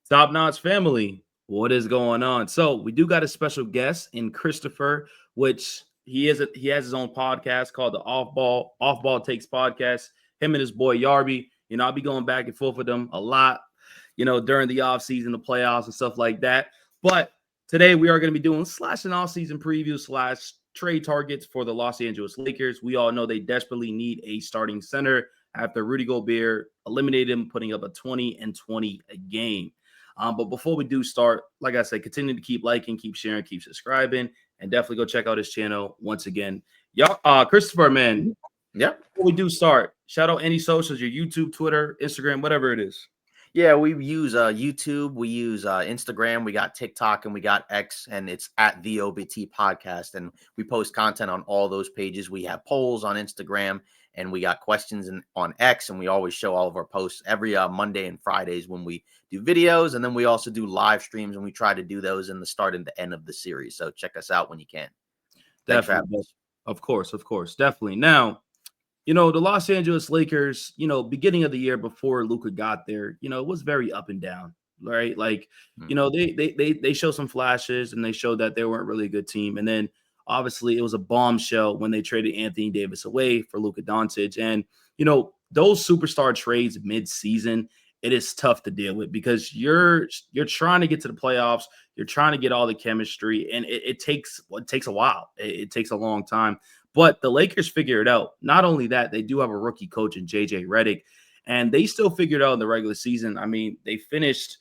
Top Notch family, what is going on? So we do got a special guest in Christopher, which he has his own podcast called the Off Ball Takes Podcast. Him and his boy Yarby. I'll be going back and forth with them a lot. During the off season, the playoffs and stuff like that. But today we are going to be doing an off season preview / trade targets for the Los Angeles Lakers. We all know they desperately need a starting center after Rudy Gobert eliminated him, putting up a 20 and 20 a game. But before we do start, like I said, continue to keep liking, keep sharing, keep subscribing, and definitely go check out his channel once again. Y'all, Christopher, man. Yeah. Before we do start, shout out any socials, your YouTube, Twitter, Instagram, whatever it is. Yeah, we use YouTube, we use Instagram, we got TikTok, and we got X, and it's at the OBT Podcast. And we post content on all those pages. We have polls on Instagram, and we got questions on X, and we always show all of our posts every Monday and Fridays when we do videos. And then we also do live streams, and we try to do those in the start and the end of the series. So check us out when you can. Thanks for having us. Of course, definitely. Now, the Los Angeles Lakers, beginning of the year before Luka got there, it was very up and down, right? Like, they show some flashes and they showed that they weren't really a good team. And then obviously it was a bombshell when they traded Anthony Davis away for Luka Doncic. And, those superstar trades mid-season, it is tough to deal with because you're trying to get to the playoffs. You're trying to get all the chemistry, and it takes a while. It takes a long time. But the Lakers figure it out. Not only that, they do have a rookie coach in JJ Redick, and they still figured out in the regular season. I mean, they finished,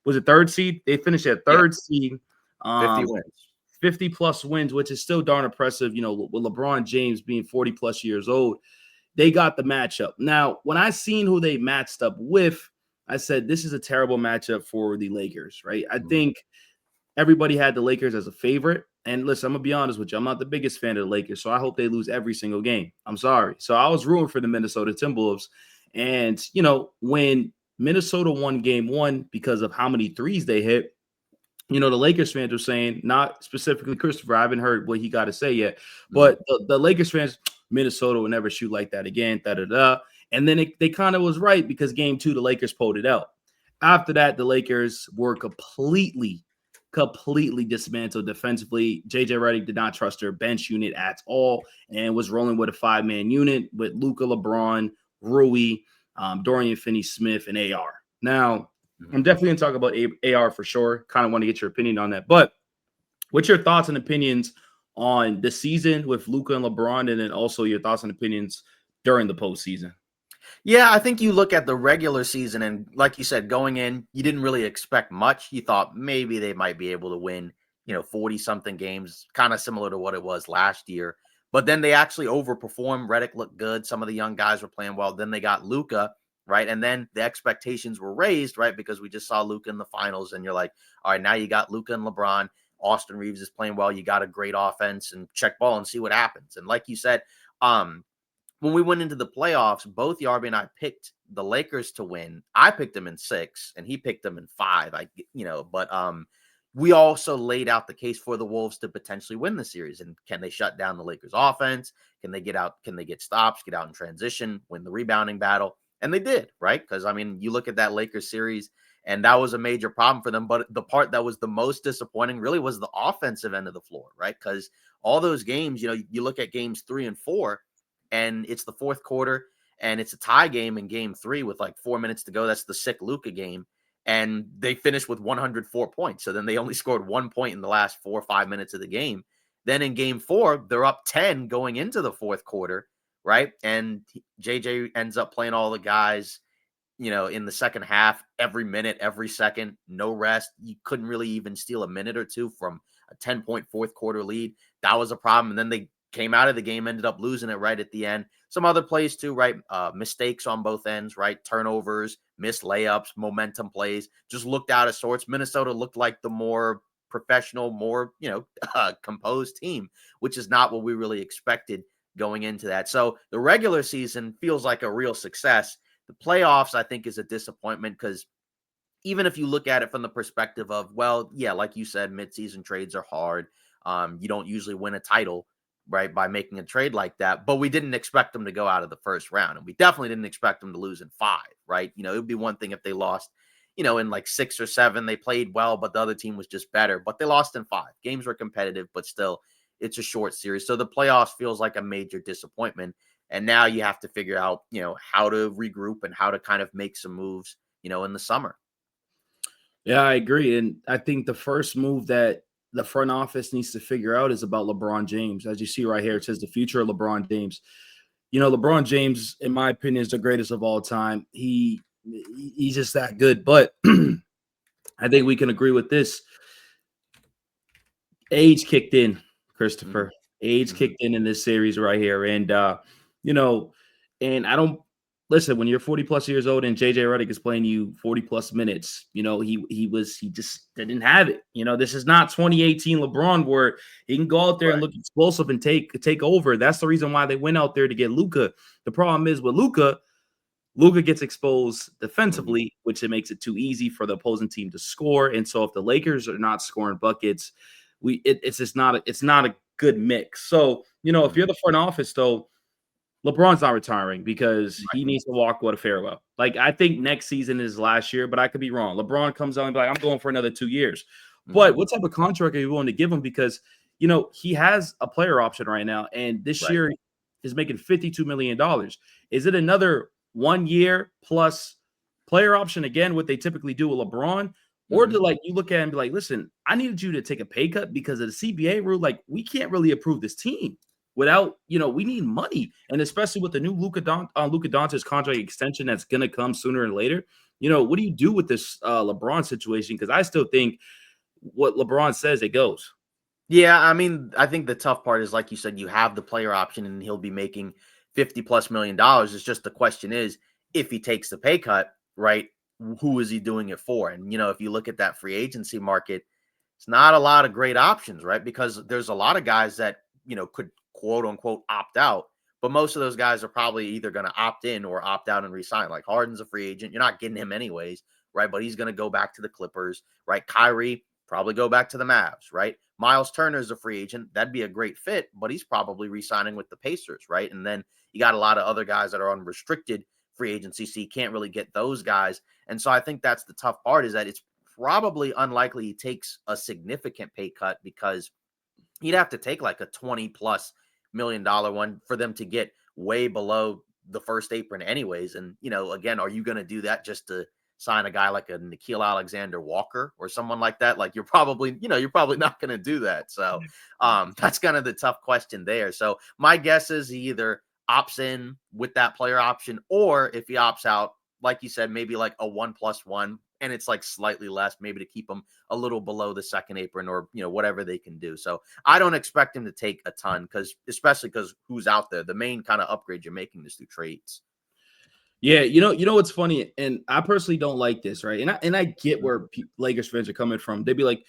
was it third seed? They finished at third seed. 50 wins. 50 plus wins, which is still darn impressive. With LeBron James being 40 plus years old, they got the matchup. Now, when I seen who they matched up with, I said, this is a terrible matchup for the Lakers, right? I think everybody had the Lakers as a favorite. And listen, I'm going to be honest with you. I'm not the biggest fan of the Lakers, so I hope they lose every single game. I'm sorry. So I was rooting for the Minnesota Timberwolves. And, when Minnesota won game one because of how many threes they hit, the Lakers fans were saying, not specifically Christopher, I haven't heard what he got to say yet, but the Lakers fans, Minnesota will never shoot like that again, da-da-da. And then they kind of was right because game two, the Lakers pulled it out. After that, the Lakers were completely dismantled defensively. JJ Redick did not trust their bench unit at all and was rolling with a 5-man unit with Luka, LeBron, Rui, Dorian Finney-Smith, and AR. Now, I'm definitely going to talk about AR for sure. Kind of want to get your opinion on that. But what's your thoughts and opinions on the season with Luka and LeBron, and then also your thoughts and opinions during the postseason? Yeah, I think you look at the regular season, and like you said, going in, you didn't really expect much. You thought maybe they might be able to win, 40-something games, kind of similar to what it was last year. But then they actually overperformed. Redick looked good. Some of the young guys were playing well. Then they got Luka, right? And then the expectations were raised, right? Because we just saw Luka in the finals, and you're like, all right, now you got Luka and LeBron. Austin Reeves is playing well. You got a great offense, and check ball and see what happens. And like you said, when we went into the playoffs, both Yarby and I picked the Lakers to win. I picked them in 6, and he picked them in 5. But we also laid out the case for the Wolves to potentially win the series. And can they shut down the Lakers' offense? Can they get out? Can they get stops? Get out in transition? Win the rebounding battle? And they did, right? Because you look at that Lakers series, and that was a major problem for them. But the part that was the most disappointing really was the offensive end of the floor, right? Because all those games, you look at games 3 and 4. And it's the fourth quarter, and it's a tie game in game 3 with like 4 minutes to go. That's the sick Luka game. And they finished with 104 points. So then they only scored 1 point in the last 4 or 5 minutes of the game. Then in game 4, they're up 10 going into the fourth quarter, right? And JJ ends up playing all the guys, in the second half, every minute, every second, no rest. You couldn't really even steal a minute or two from a 10-point fourth quarter lead. That was a problem. And then they came out of the game, ended up losing it right at the end. Some other plays too, right? Mistakes on both ends, right? Turnovers, missed layups, momentum plays, just looked out of sorts. Minnesota looked like the more professional, more, composed team, which is not what we really expected going into that. So the regular season feels like a real success. The playoffs, I think, is a disappointment because even if you look at it from the perspective of, well, yeah, like you said, midseason trades are hard. You don't usually win a title, right, by making a trade like that. But we didn't expect them to go out of the first round. And we definitely didn't expect them to lose in 5, right? It would be one thing if they lost, in like 6 or 7, they played well, but the other team was just better. But they lost in 5. Games were competitive, but still, it's a short series. So the playoffs feels like a major disappointment. And now you have to figure out, how to regroup and how to kind of make some moves, in the summer. Yeah, I agree. And I think the first move that the front office needs to figure out is about LeBron James. As you see right here, it says the future of LeBron James. LeBron James, in my opinion, is the greatest of all time. He's just that good. But I think we can agree with this. Age kicked in, Christopher. Age kicked in this series right here. And and I don't listen, when you're 40 plus years old and JJ Redick is playing you 40 plus minutes, he just didn't have it. This is not 2018 LeBron where he can go out there and look explosive and take over. That's the reason why they went out there to get Luka. The problem is with Luka gets exposed defensively, which it makes it too easy for the opposing team to score. And so if the Lakers are not scoring buckets, it's just not a good mix. So, if you're the front office, though, LeBron's not retiring because he needs to walk with a farewell. Like, I think next season is last year, but I could be wrong. LeBron comes out and be like, I'm going for another 2 years. But what type of contract are you willing to give him? Because, he has a player option right now, and this year is making $52 million. Is it another 1 year plus player option again, what they typically do with LeBron? Or do you look at it and be like, listen, I needed you to take a pay cut because of the CBA rule. Like, we can't really approve this team without, we need money. And especially with the new Luka Doncic contract extension that's going to come sooner or later, what do you do with this LeBron situation? Because I still think what LeBron says, it goes. Yeah, I mean, I think the tough part is, like you said, you have the player option and he'll be making $50+ million. It's just the question is, if he takes the pay cut, right, who is he doing it for? And, if you look at that free agency market, it's not a lot of great options, right? Because there's a lot of guys that, could quote unquote opt out, but most of those guys are probably either going to opt in or opt out and resign. Like Harden's a free agent. You're not getting him anyways, right? But he's going to go back to the Clippers, right? Kyrie probably go back to the Mavs, right? Miles Turner's a free agent. That'd be a great fit, but he's probably re-signing with the Pacers, right? And then you got a lot of other guys that are on restricted free agency, so you can't really get those guys. And so I think that's the tough part, is that it's probably unlikely he takes a significant pay cut, because he'd have to take like a $20+ million one for them to get way below the first apron anyways. And, again, are you going to do that just to sign a guy like a Nickeil Alexander-Walker or someone like that? Like, you're probably not going to do that. So that's kind of the tough question there. So my guess is he either opts in with that player option, or if he opts out, like you said, maybe like a 1+1, and it's like slightly less, maybe to keep him a little below the second apron, or, whatever they can do. So I don't expect him to take a ton, especially because who's out there. The main kind of upgrade you're making is through trades. Yeah, what's funny, and I personally don't like this, right? And I get where Lakers fans are coming from. They'd be like,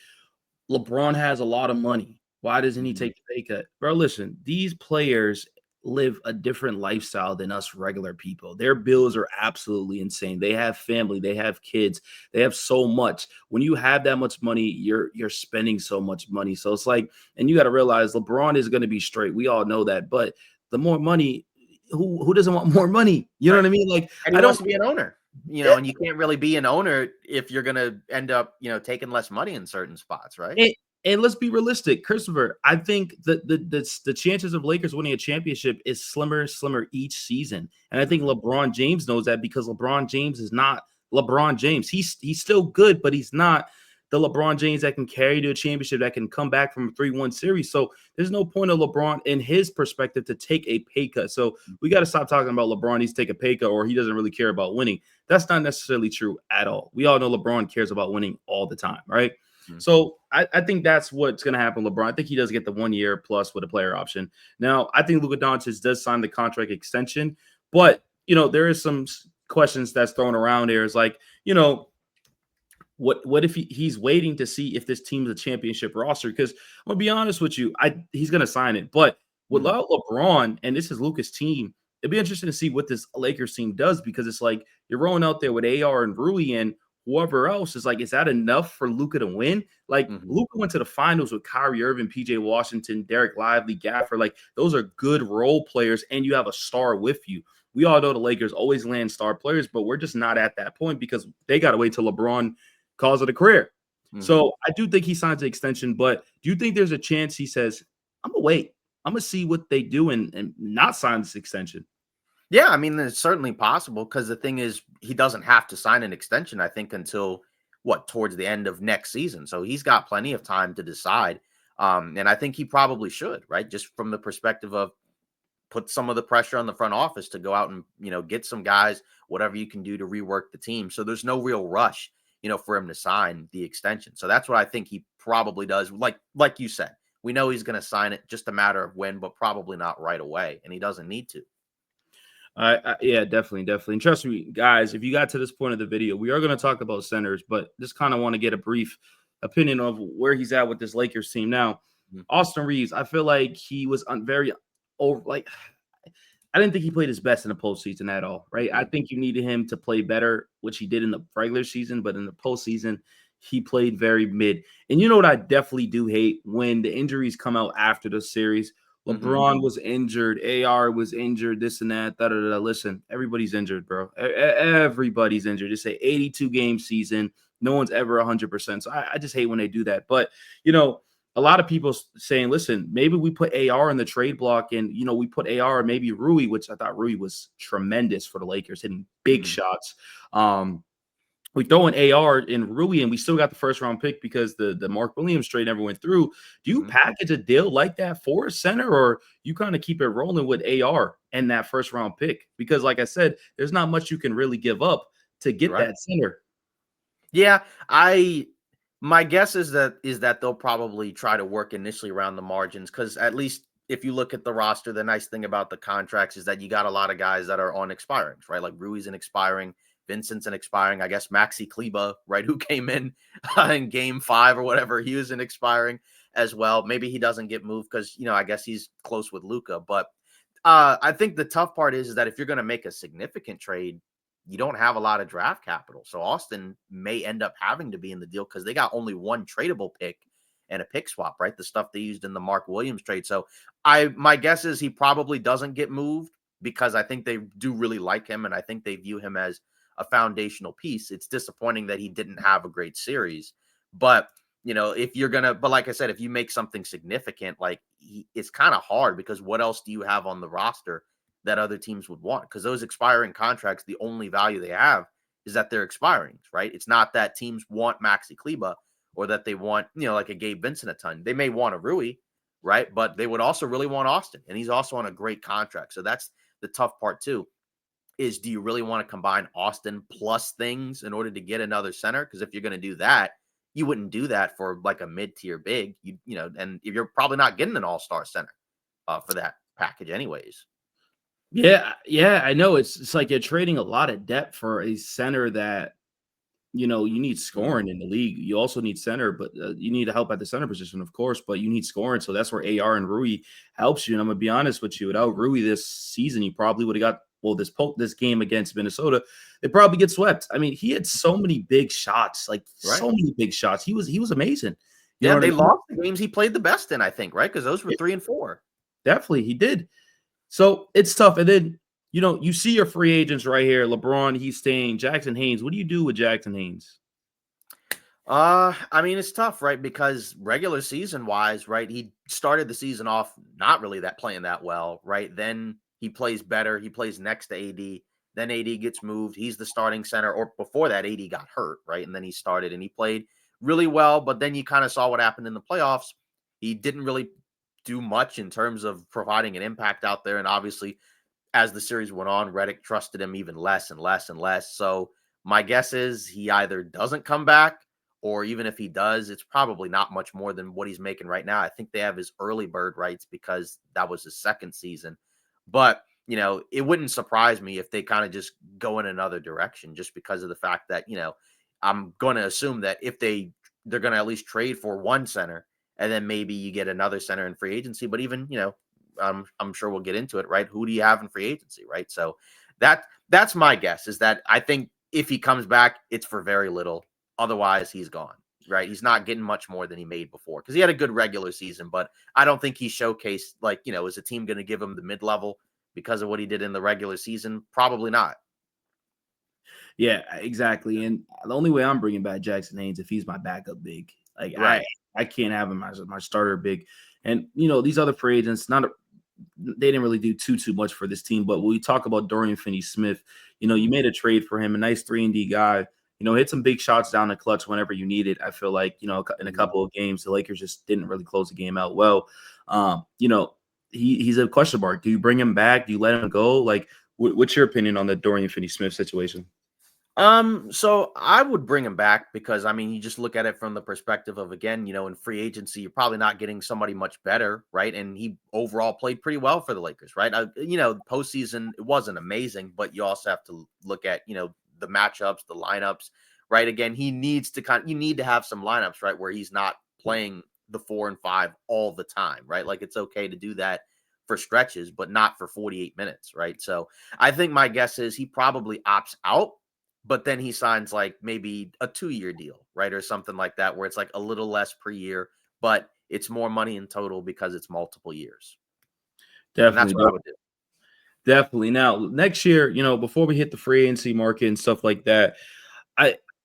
LeBron has a lot of money. Why doesn't he take the pay cut? Bro, listen, these players live a different lifestyle than us regular people. Their bills are absolutely insane. They have family, they have kids, they have so much. When you have that much money, you're spending so much money. So it's like, and you got to realize LeBron is going to be straight. We all know that, but the more money, who doesn't want more money? You know what I mean? Like, and he wants to be an owner, and you can't really be an owner if you're going to end up, taking less money in certain spots, right? And let's be realistic, Christopher. I think that the chances of Lakers winning a championship is slimmer each season. And I think LeBron James knows that, because LeBron James is not LeBron James. He's still good, but he's not the LeBron James that can carry to a championship, that can come back from a 3-1 series. So there's no point of LeBron, in his perspective, to take a pay cut. So we got to stop talking about LeBron needs to take a pay cut, or he doesn't really care about winning. That's not necessarily true at all. We all know LeBron cares about winning all the time, right? So I think that's what's going to happen with LeBron. I think he does get the 1 year plus with a player option. Now, I think Luka Doncic does sign the contract extension, but, there is some questions that's thrown around here. It's like, what if he's waiting to see if this team's a championship roster? Because I'm going to be honest with you, he's going to sign it. But without LeBron, and this is Luka's team, it'd be interesting to see what this Lakers team does, because it's like you're rolling out there with AR and Rui and whoever else. Is like, is that enough for Luka to win? Like, Luka went to the finals with Kyrie Irving, PJ Washington, Derek Lively, Gaffer. Like, those are good role players, and you have a star with you. we all know the Lakers always land star players, but we're just not at that point because they got to wait till LeBron calls it a career. Mhm. So I do think he signs the extension, but do you think there's a chance he says, I'm gonna wait. I'm gonna see what they do and not sign this extension? Yeah, I mean, it's certainly possible because the thing is, he doesn't have to sign an extension, I think, until what, towards the end of next season. So he's got plenty of time to decide. And I think he probably should, right? Just from the perspective of put some of the pressure on the front office to go out and, get some guys, whatever you can do to rework the team. So there's no real rush, for him to sign the extension. So that's what I think he probably does. Like you said, we know he's going to sign it, just a matter of when, but probably not right away. And he doesn't need to. Yeah, definitely. And trust me, guys, if you got to this point of the video, we are going to talk about centers, but just kind of want to get a brief opinion of where he's at with this Lakers team. Now, Mhm. Austin Reeves, I feel like he was very over. Like, I didn't think he played his best in the postseason at all, right? I think you needed him to play better, which he did in the regular season, but in the postseason, he played very mid. And you know what I definitely do hate when the injuries come out after the series. Mhm. LeBron was injured, AR was injured, this and that. Da, da, da. Listen, everybody's injured, bro. Everybody's injured. It's a 82 game season. No one's ever 100%. So I just hate when they do that. But, a lot of people saying, listen, maybe we put AR in the trade block and, we put AR and maybe Rui, which I thought Rui was tremendous for the Lakers, hitting big Mhm. shots. We throw in AR and Rui, and we still got the first round pick because the Mark Williams trade never went through. Do you Mhm. package a deal like that for a center, or you kind of keep it rolling with AR and that first round pick? Because, like I said, there's not much you can really give up to get Right. that center. Yeah, I my guess is that they'll probably try to work initially around the margins because at least if you look at the roster, the nice thing about the contracts is that you got a lot of guys that are on expirings, right? Like Rui's an expiring, Vincent's an expiring. I guess Maxi Kleba, right, who came in Game 5 or whatever, he was an expiring as well. Maybe he doesn't get moved because I guess he's close with Luka, but I think the tough part is that if you're going to make a significant trade, you don't have a lot of draft capital. So Austin may end up having to be in the deal because they got only one tradable pick and a pick swap, right? The stuff they used in the Mark Williams trade. So my guess is he probably doesn't get moved because I think they do really like him and I think they view him as a foundational piece. It's disappointing that he didn't have a great series, but if you're gonna, but like I said, if you make something significant, like it's kind of hard because what else do you have on the roster that other teams would want? Because those expiring contracts, the only value they have is that they're expiring, right? It's not that teams want Maxi Kleba or that they want, like a Gabe Vincent a ton. They may want a Rui, right? But they would also really want Austin, and he's also on a great contract. So that's the tough part too. Is do you really want to combine Austin plus things in order to get another center? Because if you're going to do that, you wouldn't do that for like a mid-tier big, and you're probably not getting an all-star center for that package anyways. Yeah, I know. It's like you're trading a lot of depth for a center that you need Mhm. scoring in the league. You also need center, but you need help at the center position, of course, but you need scoring. So that's where AR and Rui helps you. And I'm going to be honest with you, without Rui this season, you probably would have got, well, this game against Minnesota, they probably get swept. I mean, he had so many big shots, like Right. so many big shots. He was amazing. You Yeah, know and what I they mean? lost the games he played the best in, I think, right? Because those were Yeah, 3 and 4. definitely. He did. So it's tough. And then, you see your free agents right here. LeBron, he's staying. Jackson Haynes. What do you do with Jackson Haynes? I mean, it's tough, right? Because regular season wise, right, he started the season off not really that playing that well, right? Then he plays better. He plays next to AD. Then AD gets moved. He's the starting center. Or before that, AD got hurt, right? And then he started and he played really well. But then you kind of saw what happened in the playoffs. He didn't really do much in terms of providing an impact out there. And obviously, as the series went on, Reddick trusted him even less and less and less. So my guess is he either doesn't come back, or even if he does, it's probably not much more than what he's making right now. I think they have his early bird rights because that was his second season. But, it wouldn't surprise me if they kind of just go in another direction just because of the fact that, I'm going to assume that if they're going to at least trade for one center and then maybe you get another center in free agency. But even, I'm sure we'll get into it, right? Who do you have in free agency, right? So that's my guess is that I think if he comes back, it's for very little. Otherwise, he's gone, right? He's not getting much more than he made before because he had a good regular season, but I don't think he showcased like, is a team going to give him the mid level? because of what he did in the regular season? Probably not. Yeah, exactly. And the only way I'm bringing back Jackson Hayes if he's my backup big. Like Right. I can't have him as my starter big. And these other free agents, they didn't really do too much for this team. But when we talk about Dorian Finney-Smith, you made a trade for him, a nice 3-and-D guy. Hit some big shots down the clutch whenever you need it. I feel like in a couple of games, the Lakers just didn't really close the game out well. He's a question mark. Do you bring him back? Do you let him go? Like, what's your opinion on the Dorian Finney-Smith situation? So I would bring him back because I mean, you just look at it from the perspective of, again, in free agency, you're probably not getting somebody much better, right? And he overall played pretty well for the Lakers, right? Postseason, it wasn't amazing, but you also have to look at, the matchups, the lineups, right? Again, you need to have some lineups, right? Where he's not playing the 4 and 5 all the time, right? Like it's okay to do that for stretches, but not for 48 minutes, right? So I think my guess is he probably opts out, but then he signs like maybe a 2-year deal, right? Or something like that, where it's like a little less per year, but it's more money in total because it's multiple years. And that's Definitely. what I would do. Definitely. Now, next year, before we hit the free agency market and stuff like that,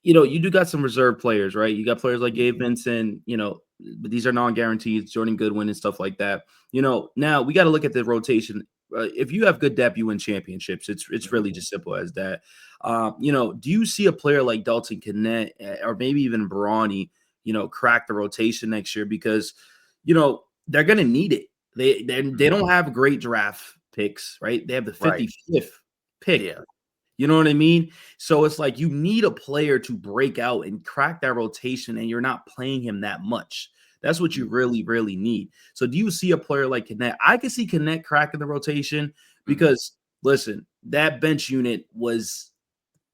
you do got some reserve players, right? You got players like Gabe Vincent, but these are non-guarantees, Jordan Goodwin and stuff like that. Now we got to look at the rotation. If you have good depth, you win championships. It's really just simple as that. Do you see a player like Dalton Kennett or maybe even Bronny, crack the rotation next year? Because, they're going to need it. They don't have great draft picks, right? They have the 55th pick. Yeah. You know what I mean? So it's like you need a player to break out and crack that rotation, and you're not playing him that much. That's what you really, really need. So do you see a player like Kennett? I can see Kennett cracking the rotation because, listen, that bench unit was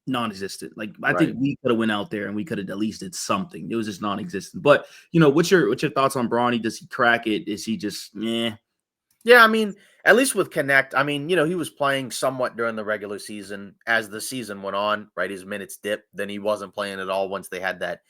non-existent. Like I think we could have went out there and we could have at least did something. It was just non-existent. But what's your thoughts on Bronny? Does he crack it? Is he just Yeah, I mean, at least with Connect, I mean, he was playing somewhat during the regular season. As the season went on, right, his minutes dipped. Then he wasn't playing at all once they had that,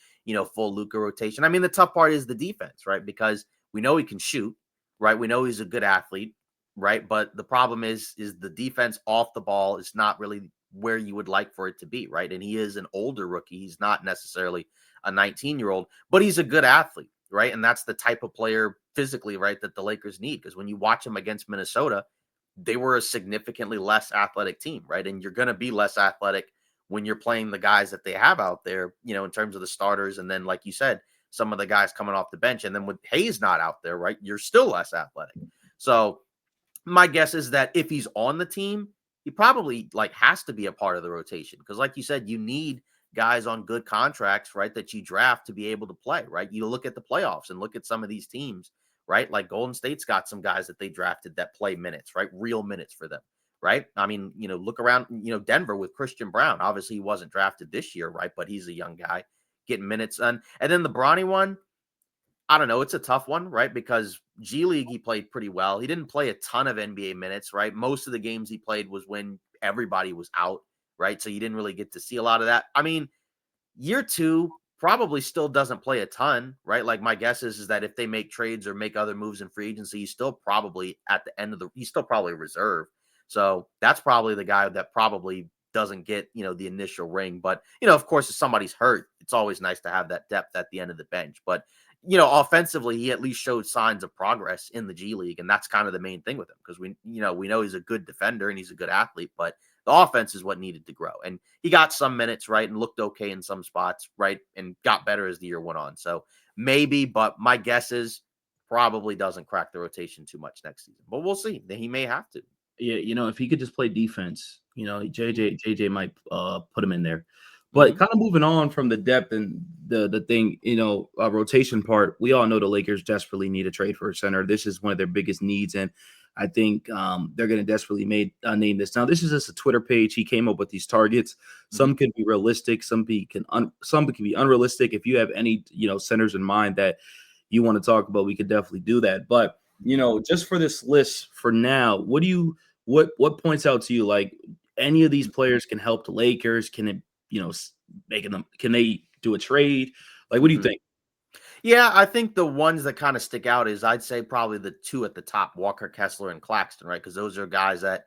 full Luka rotation. I mean, the tough part is the defense, right? Because we know he can shoot, right? We know he's a good athlete, right? But the problem is the defense off the ball is not really where you would like for it to be, right? And he is an older rookie. He's not necessarily a 19-year-old, but he's a good athlete, right? And that's the type of player physically, right, that the Lakers need. Because when you watch them against Minnesota, they were a significantly less athletic team, right? And you're going to be less athletic when you're playing the guys that they have out there, in terms of the starters. And then, like you said, some of the guys coming off the bench. And then with Hayes not out there, right, you're still less athletic. So my guess is that if he's on the team, he probably has to be a part of the rotation. Because like you said, you need guys on good contracts, right, that you draft to be able to play, right? You look at the playoffs and look at some of these teams, right? Like Golden State's got some guys that they drafted that play minutes, right? Real minutes for them, right? I mean, look around, Denver with Christian Brown. Obviously, he wasn't drafted this year, right? But he's a young guy getting minutes. And then the Bronny one, I don't know. It's a tough one, right? Because G League, he played pretty well. He didn't play a ton of NBA minutes, right? Most of the games he played was when everybody was out, right? So you didn't really get to see a lot of that. I mean, year 2 probably still doesn't play a ton, right? Like my guess is that if they make trades or make other moves in free agency, he's still probably at the end of he's still probably reserve. So that's probably the guy that probably doesn't get, the initial ring. But, of course, if somebody's hurt, it's always nice to have that depth at the end of the bench. But, offensively, he at least showed signs of progress in the G League. And that's kind of the main thing with him because we know he's a good defender and he's a good athlete, but the offense is what needed to grow. And he got some minutes, right, and looked okay in some spots, right, and got better as the year went on. So maybe, but my guess is probably doesn't crack the rotation too much next season. But we'll see. He may have to. Yeah, if he could just play defense, JJ might put him in there. But kind of moving on from the depth and the thing, rotation part, we all know the Lakers desperately need a trade for a center. This is one of their biggest needs, and I think they're going to desperately name this. Now, this is just a Twitter page. He came up with these targets. Some can be realistic. Some can be unrealistic. If you have any centers in mind that you want to talk about, we could definitely do that. But just for this list for now, what points out to you like any of these players can help the Lakers? Can it making them? Can they do a trade? Like, what do you think? Yeah, I think the ones that kind of stick out is I'd say probably the two at the top, Walker Kessler and Claxton, right? Because those are guys that,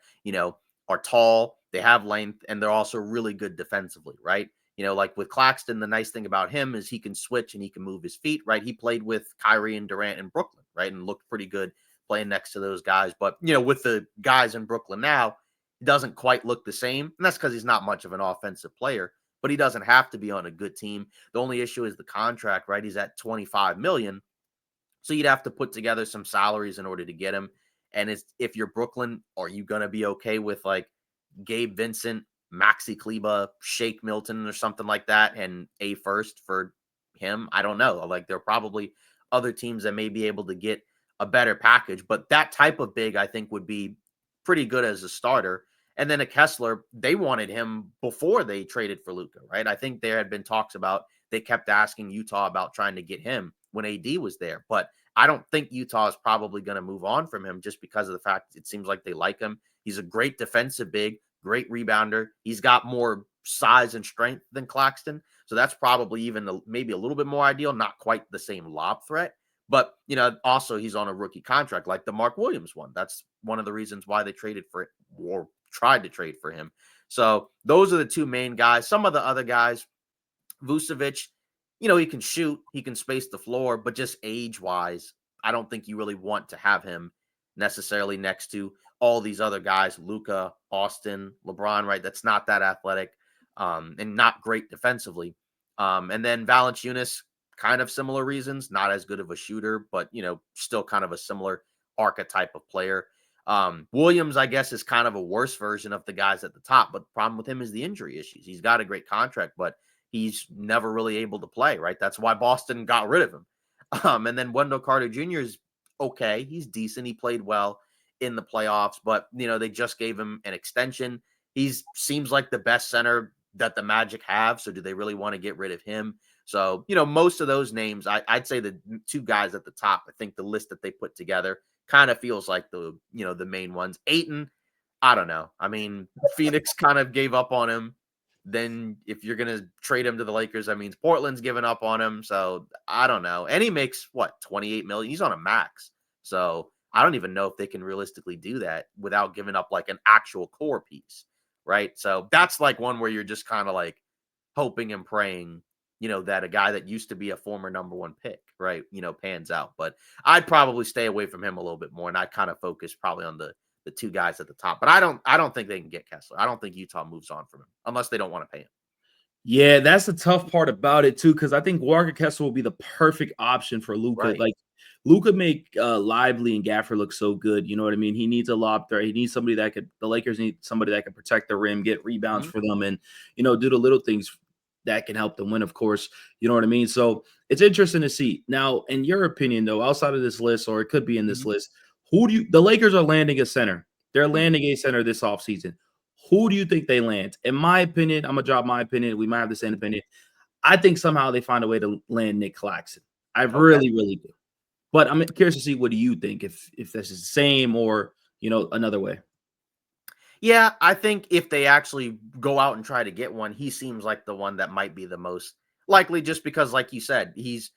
are tall, they have length, and they're also really good defensively, right? Like with Claxton, the nice thing about him is he can switch and he can move his feet, right? He played with Kyrie and Durant in Brooklyn, right? And looked pretty good playing next to those guys. But, with the guys in Brooklyn now, it doesn't quite look the same. And that's because he's not much of an offensive player, but he doesn't have to be on a good team. The only issue is the contract, right? He's at 25 million. So you'd have to put together some salaries in order to get him. And if you're Brooklyn, are you going to be okay with like Gabe Vincent, Maxi Kleba, Shake Milton, or something like that, and a first for him? I don't know. Like there are probably other teams that may be able to get a better package, but that type of big, I think, would be pretty good as a starter. And then a Kessler, they wanted him before they traded for Luka, right? I think there had been talks about they kept asking Utah about trying to get him when AD was there, but I don't think Utah is probably going to move on from him just because of the fact it seems like they like him. He's a great defensive big, great rebounder. He's got more size and strength than Claxton. So that's probably even maybe a little bit more ideal, not quite the same lob threat. But, also he's on a rookie contract like the Mark Williams one. That's one of the reasons why they traded for it or tried to trade for him. So those are the two main guys. Some of the other guys, Vucevic, he can shoot, he can space the floor, but just age-wise, I don't think you really want to have him necessarily next to all these other guys, Luka, Austin, LeBron, right? That's not that athletic, and not great defensively. And then Valanciunas, kind of similar reasons, not as good of a shooter, but, still kind of a similar archetype of player. Williams, I guess, is kind of a worse version of the guys at the top, but the problem with him is the injury issues. He's got a great contract, but he's never really able to play, right? That's why Boston got rid of him. And then Wendell Carter Jr. is okay. He's decent. He played well in the playoffs, but they just gave him an extension. He seems like the best center that the Magic have. So do they really want to get rid of him? So, most of those names, I'd say the two guys at the top, I think the list that they put together kind of feels like the main ones. Ayton, I don't know. I mean, Phoenix kind of gave up on him. Then if you're going to trade him to the Lakers, that means Portland's given up on him. So I don't know. And he makes 28 million. He's on a max. So I don't even know if they can realistically do that without giving up like an actual core piece. Right. So that's like one where you're just kind of like hoping and praying, that a guy that used to be a former number one pick, right, pans out. But I'd probably stay away from him a little bit more. And I'd kind of focus probably on the two guys at the top. But I don't think they can get Kessler. I don't think Utah moves on from him unless they don't want to pay him. Yeah, that's the tough part about it too, because I think Walker Kessler will be the perfect option for Luka. Right. Like Luka make Lively and Gaffer look so good. You know what I mean? He needs a lob threat. He needs somebody that could. The Lakers need somebody that can protect the rim, get rebounds Mhm. for them, and do the little things that can help them win. Of course, you know what I mean. So it's interesting to see. Now, in your opinion, though, outside of this list, or it could be in this Mhm. list, who do you? The Lakers are landing a center. They're Mhm. landing a center this offseason. Who do you think they land? In my opinion, I'm gonna drop my opinion. We might have the same opinion. I think somehow they find a way to land Nick Claxton. I Okay. really, really do. But I'm curious to see, what do you think, if this is the same or another way. Yeah, I think if they actually go out and try to get one, he seems like the one that might be the most likely just because, like you said, he's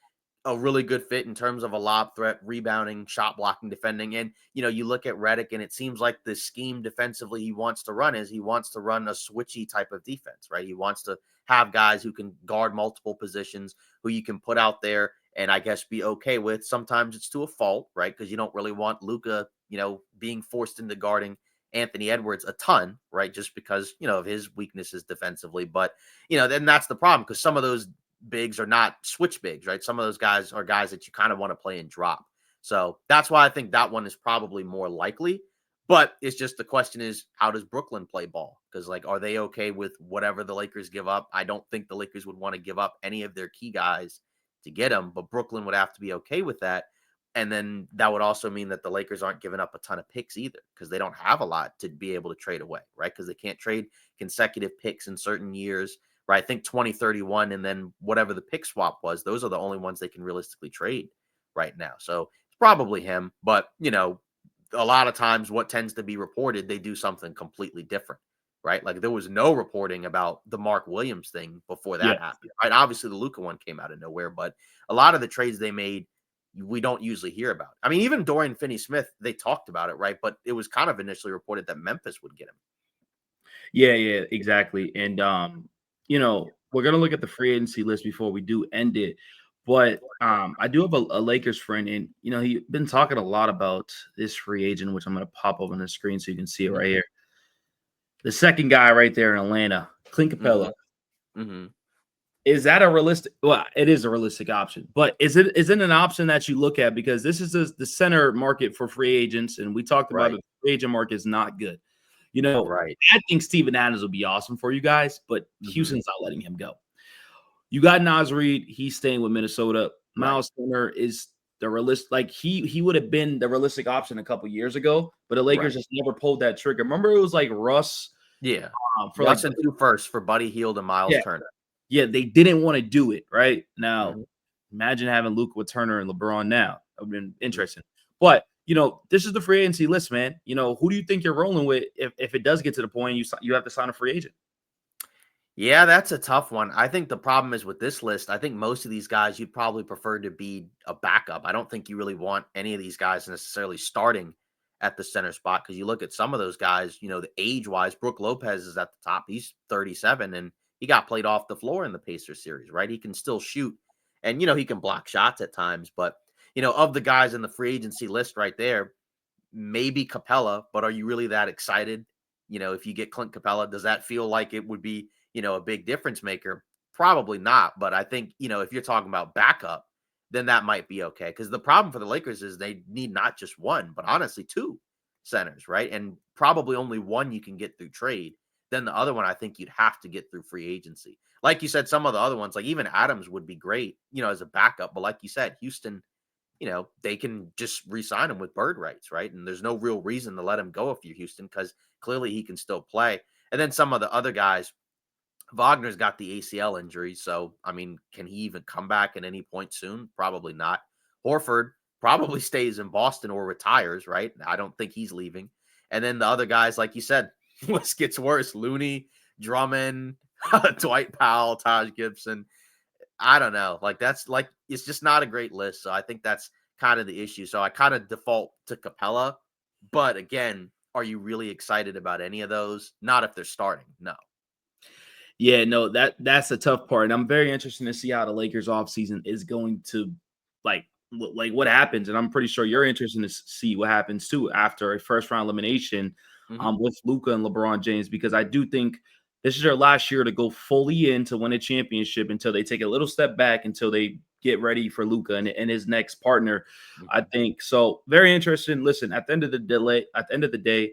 a really good fit in terms of a lob threat, rebounding, shot blocking, defending. And, you look at Redick and it seems like the scheme defensively he wants to run is he wants to run a switchy type of defense, right? He wants to have guys who can guard multiple positions, who you can put out there and I guess be okay with. Sometimes it's to a fault, right? Because you don't really want Luka, being forced into guarding Anthony Edwards a ton, right? Just because, of his weaknesses defensively. But, then that's the problem because some of those bigs are not switch bigs, right? Some of those guys are guys that you kind of want to play and drop. So that's why I think that one is probably more likely. But it's just the question is, how does Brooklyn play ball? Because, like, are they okay with whatever the Lakers give up? I don't think the Lakers would want to give up any of their key guys to get them, but Brooklyn would have to be okay with that. And then that would also mean that the Lakers aren't giving up a ton of picks either because they don't have a lot to be able to trade away, right? Because they can't trade consecutive picks in certain years, right? I think 2031 and then whatever the pick swap was, those are the only ones they can realistically trade right now. So it's probably him, but a lot of times what tends to be reported, they do something completely different. right? Like there was no reporting about the Mark Williams thing before Yeah. that happened, right? Obviously, the Luka one came out of nowhere, but a lot of the trades they made, we don't usually hear about. I mean, even Dorian Finney-Smith, they talked about it, right? But it was kind of initially reported that Memphis would get him. Yeah, exactly. And we're gonna look at the free agency list before we do end it. But I do have a Lakers friend, and he's been talking a lot about this free agent, which I'm gonna pop up on the screen so you can see it right here. The second guy right there in Atlanta, Clint Capella. Mm-hmm. Is that a realistic? Well, it is a realistic option, but is it an option that you look at, because this is the center market for free agents, and we talked about Right. it. The free agent market is not good. Right. I think Steven Adams will be awesome for you guys, but Mm-hmm. Houston's not letting him go. You got Naz Reid, he's staying with Minnesota. Right. Miles Turner is the realistic, like he would have been the realistic option a couple years ago, but the Lakers just never pulled that trigger. Remember, it was like Russ, Yeah. for Russ like and 2 firsts for Buddy Hield and Miles Turner. Yeah, they didn't want to do it right now. Mhm. Imagine having Luka with Turner and LeBron now. That would have been interesting. But this is the free agency list, man. Who do you think you're rolling with if it does get to the point you have to sign a free agent? Yeah, that's a tough one. I think the problem is with this list, I think most of these guys you'd probably prefer to be a backup. I don't think you really want any of these guys necessarily starting at the center spot, because you look at some of those guys, the age-wise, Brook Lopez is at the top. He's 37 and he got played off the floor in the Pacers series, right? He can still shoot and he can block shots at times, but of the guys in the free agency list right there, maybe Capella, but are you really that excited? If you get Clint Capella, does that feel like it would be, a big difference maker? Probably not. But I think, if you're talking about backup, then that might be okay. Because the problem for the Lakers is they need not just one, but honestly, 2 centers, right? And probably only one you can get through trade. Then the other one, I think you'd have to get through free agency. Like you said, some of the other ones, like even Adams would be great, as a backup. But like you said, Houston, they can just re-sign him with bird rights, right? And there's no real reason to let him go if you're Houston, because clearly he can still play. And then some of the other guys, Wagner's got the ACL injury. So, I mean, can he even come back at any point soon? Probably not. Horford probably stays in Boston or retires, right? I don't think he's leaving. And then the other guys, like you said, list gets worse. Looney, Drummond, Dwight Powell, Taj Gibson. I don't know. Like that's like it's just not a great list. So I think that's kind of the issue. So I kind of default to Capella. But again, are you really excited about any of those? Not if they're starting. No. Yeah, no, that's a tough part. And I'm very interested to see how the Lakers offseason is going to like what happens. And I'm pretty sure you're interested to see what happens too after a first round elimination with Luka and LeBron James, because I do think this is their last year to go fully in to win a championship until they take a little step back until they get ready for Luka and his next partner. I think so. Very interesting. Listen, at the end of the day,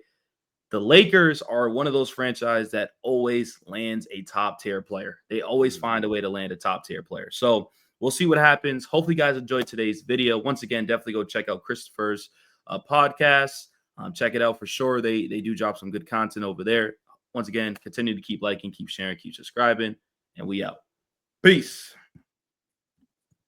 the Lakers are one of those franchises that always lands a top tier player. They always find a way to land a top tier player. So we'll see what happens. Hopefully, you guys enjoyed today's video. Once again, definitely go check out Christopher's podcast. Check it out for sure. They do drop some good content over there. Once again, continue to keep liking, keep sharing, keep subscribing, and we out. Peace.